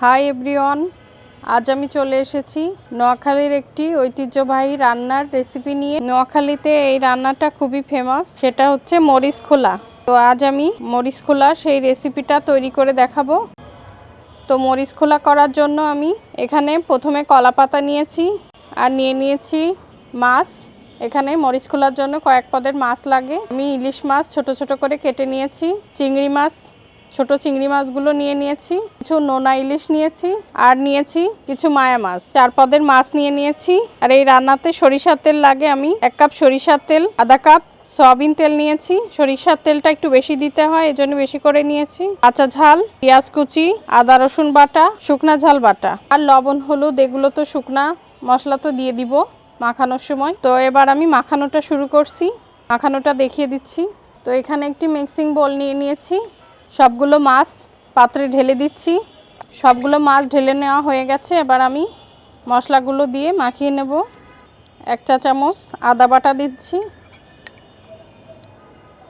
Hi everyone, আজ আমি চলে এসেছি নোয়াখালীর একটি ঐতিহ্যবাহী রান্নার রেসিপি নিয়ে। নোয়াখালীতে এই রান্নাটা খুবই ফেমাস, সেটা হচ্ছে মরিচ খোলা। তো আজ আমি মরিচ খোলা সেই রেসিপিটা তৈরি করে দেখাবো। তো মরিচ খোলা করার জন্য আমি এখানে প্রথমে কলা পাতা নিয়েছি আর নিয়েছি মাছ। এখানে মরিচ খোলার জন্য কয়েক পদের মাছ লাগে। আমি ইলিশ মাছ ছোট ছোট করে কেটে নিয়েছি, চিংড়ি মাছ ছোট চিংড়ি মাছগুলো নিয়েছি, কিছু নোনা ইলিশ নিয়েছি আর নিয়েছি কিছু মায়া মাছ। 4 পদের মাছ নিয়েছি। আর এই রান্নাতে সরিষার তেল লাগে। আমি 1 কাপ সরিষার তেল, আধা কাপ সয়াবিন তেল নিয়েছি। সরিষার তেলটা একটু বেশি দিতে হয়, এজন্য বেশি করে নিয়েছি। কাঁচা ঝাল, পেঁয়াজ কুচি, আদা রসুন বাটা, শুকনা ঝাল বাটা আর লবণ হলুদ, এগুলো তো শুকনা মশলা তো দিয়ে দিব মাখানোর সময়। তো এবার আমি মাখানোটা শুরু করছি, মাখানোটা দেখিয়ে দিচ্ছি। তো এখানে একটি মিক্সিং বোল নিয়েছি, সবগুলো মাছ পাত্রে ঢেলে দিচ্ছি। সবগুলো মাছ ঢেলে নেওয়া হয়ে গেছে। এবার আমি মশলাগুলো দিয়ে মাখিয়ে নেব। 1 চা চামচ আদা বাটা দিচ্ছি,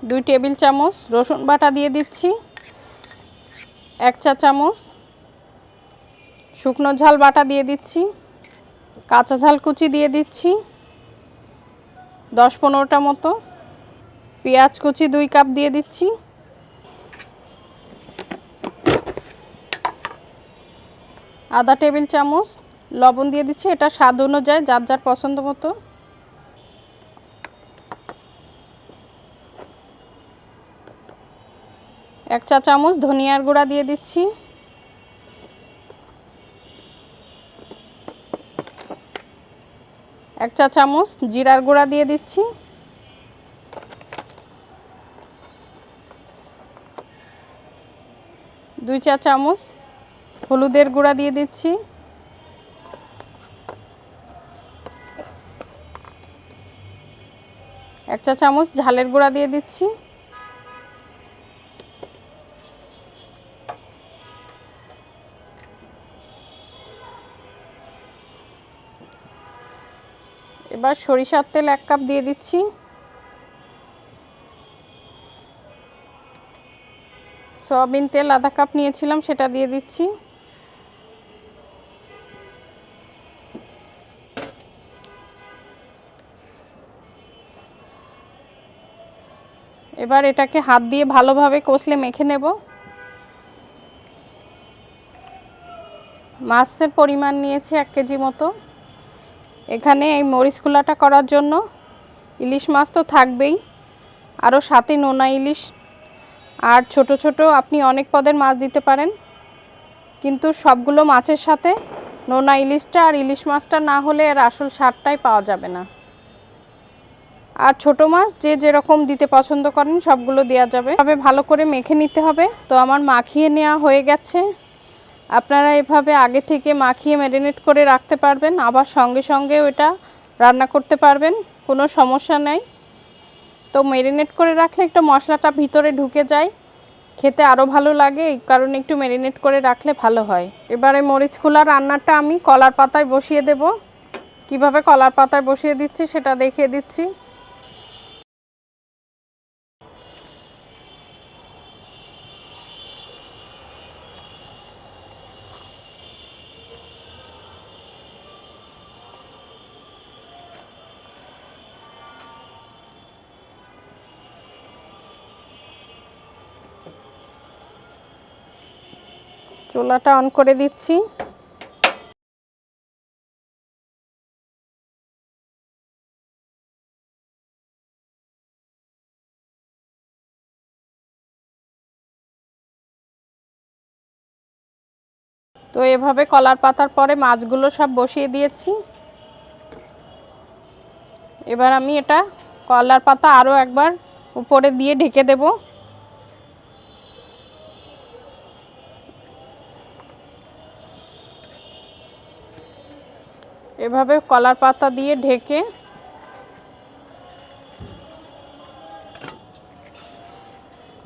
2 টেবিল চামচ রসুন বাটা দিয়ে দিচ্ছি, 1 চা চামচ শুকনো ঝাল বাটা দিয়ে দিচ্ছি, কাঁচা ঝাল কুচি দিয়ে দিচ্ছি 10-15টা মতো, পেঁয়াজ কুচি 2 কাপ দিয়ে দিচ্ছি, আধা টেবিল চামচ লবণ দিয়ে দিচ্ছি, এটা স্বাদ অনুযায়ী যার যার পছন্দ মতো। এক চা চামচ ধনিয়ার গুঁড়া দিয়ে দিচ্ছি, এক চা চামচ জিরার গুঁড়া দিয়ে দিচ্ছি, 2 চা চামচ হলুদের গুঁড়া দিয়ে দিচ্ছি, 1 চা চামচ ঝালের গুঁড়া দিয়ে দিচ্ছি। এবার সরিষার তেল 1 কাপ দিয়ে দিচ্ছি, সয়াবিন তেল আধা কাপ নিয়েছিলাম সেটা দিয়ে দিচ্ছি, এবার এটাকে হাত দিয়ে ভালোভাবে কষলে মেখে নেব। মাছের পরিমাণ নিয়েছি 1 কেজি মতো। এখানে এই মরিচ খোলাটা করার জন্য ইলিশ মাছ তো থাকবেই, আরও সাথে নোনা ইলিশ আর ছোট ছোট আপনি অনেক পদের মাছ দিতে পারেন, কিন্তু সবগুলো মাছের সাথে নোনা ইলিশটা আর ইলিশ মাছটা না হলে এর আসল স্বাদটাই পাওয়া যাবে না। আর ছোট মাছ যে যেরকম দিতে পছন্দ করেন সবগুলো দেওয়া যাবে। তবে ভালো করে মেখে নিতে হবে। তো আমার মাখিয়ে নেওয়া হয়ে গেছে। আপনারা এভাবে আগে থেকে মাখিয়ে ম্যারিনেট করে রাখতে পারবেন, আবার সঙ্গে সঙ্গে ওটা রান্না করতে পারবেন, কোনো সমস্যা নেই। তো ম্যারিনেট করে রাখলে একটু মশলাটা ভিতরে ঢুকে যায়, খেতে আরও ভালো লাগে, এই কারণে একটু ম্যারিনেট করে রাখলে ভালো হয়। এবারে মরিচ খোলা রান্নাটা আমি কলার পাতায় বসিয়ে দেব। কিভাবে কলার পাতায় বসিয়ে দিচ্ছি সেটা দেখিয়ে দিচ্ছি। চুলাটা অন করে দিচ্ছি। তো এভাবে কলার পাতার পরে মাছগুলো সব বসিয়ে দিয়েছি। এবার আমি এটা কলার পাতা আরও একবার উপরে দিয়ে ঢেকে দেব। এভাবে কলার পাতা দিয়ে ঢেকে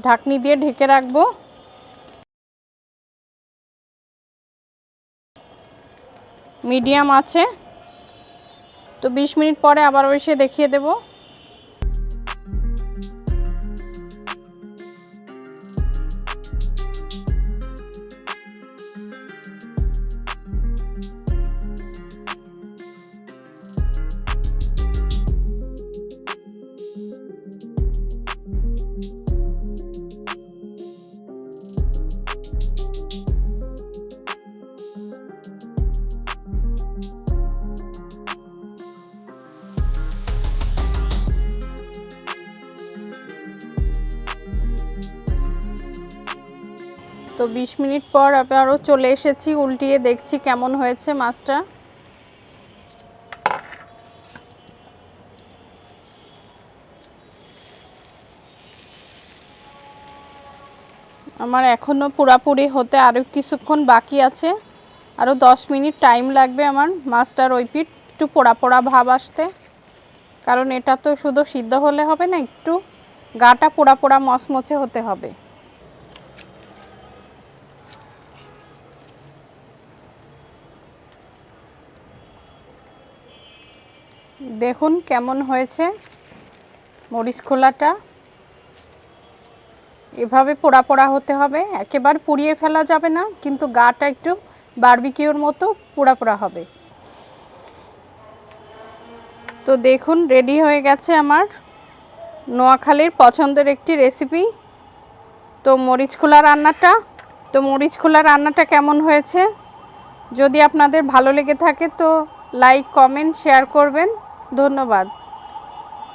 ঢাকনি দিয়ে ঢেকে রাখবো। মিডিয়াম আছে। তো 20 মিনিট পরে আবার এসে দেখিয়ে দেব। তো 20 মিনিট পর আবারও চলে এসেছি, উল্টিয়ে দেখছি কেমন হয়েছে মাছটা। আমার এখনও পুরাপুরি হতে আরও কিছুক্ষণ বাকি আছে, আরও 10 মিনিট টাইম লাগবে আমার মাছটার ওই পিঠ একটু পোড়া পোড়া ভাব আসতে, কারণ এটা তো শুধু সিদ্ধ হলে হবে না, একটু গাটা পোড়া পোড়া মচমচে হতে হবে। দেখুন কেমন হয়েছে মরিচ খোলাটা। এভাবে পোড়া পোড়া হতে হবে, একেবারে পুড়িয়ে ফেলা যাবে না, কিন্তু গাটা একটু বারবিকিউর মতো পোড়া পোড়া হবে। তো দেখুন রেডি হয়ে গেছে আমার নোয়াখালীর পছন্দের একটি রেসিপি। তো মরিচ খোলা রান্নাটা কেমন হয়েছে, যদি আপনাদের ভালো লেগে থাকে তো লাইক কমেন্ট শেয়ার করবেন। ধন্যবাদ।